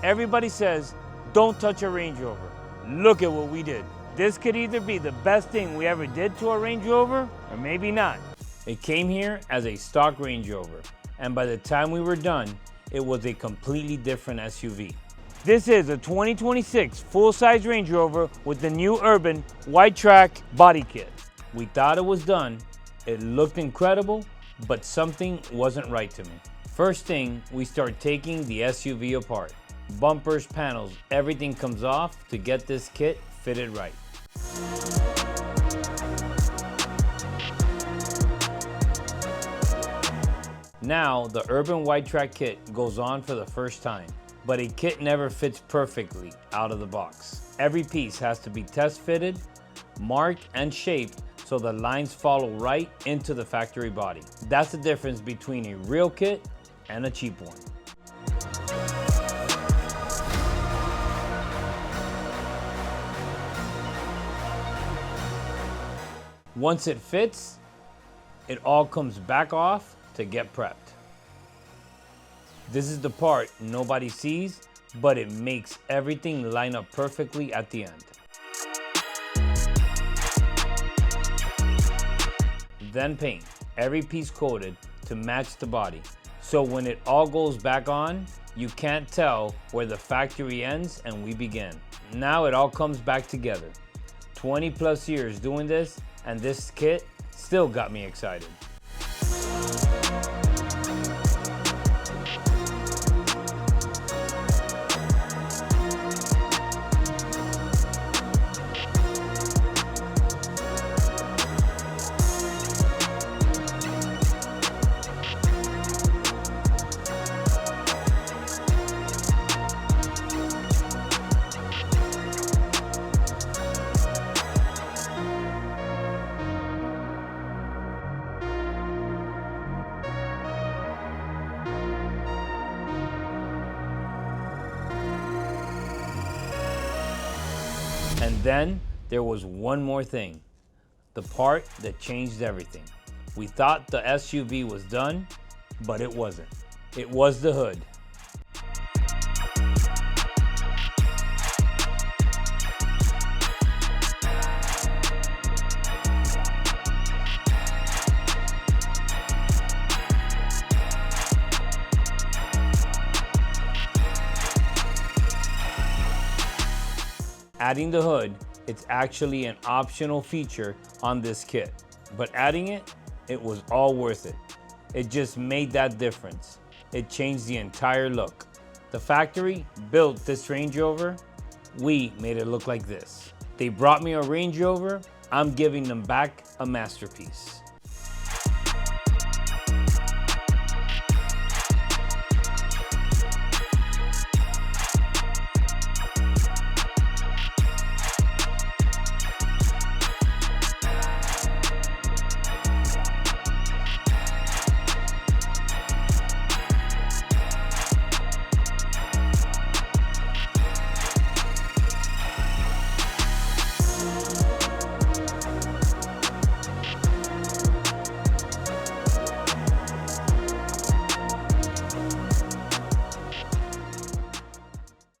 Everybody says, don't touch a Range Rover. Look at what we did. This could either be the best thing we ever did to a Range Rover, or maybe not. It came here as a stock Range Rover, and by the time we were done, it was a completely different SUV. This is a 2026 full-size Range Rover with the new Urban Wide Track body kit. We thought it was done, it looked incredible, but something wasn't right to me. First thing, we start taking the SUV apart. Bumpers, panels, everything comes off to get this kit fitted right. Now, the Urban Wide Track kit goes on for the first time, but a kit never fits perfectly out of the box. Every piece has to be test fitted, marked, and shaped so the lines follow right into the factory body. That's the difference between a real kit and a cheap one. Once it fits, it all comes back off to get prepped. This is the part nobody sees, but it makes everything line up perfectly at the end. Then paint, every piece coated to match the body. So when it all goes back on, you can't tell where the factory ends and we begin. Now it all comes back together. 20 plus years doing this, and this kit still got me excited. And then there was one more thing, the part that changed everything. We thought the SUV was done, but it wasn't. It was the hood. Adding the hood, it's actually an optional feature on this kit, but adding it, it was all worth it. It just made that difference. It changed the entire look. The factory built this Range Rover, we made it look like this. They brought me a Range Rover, I'm giving them back a masterpiece.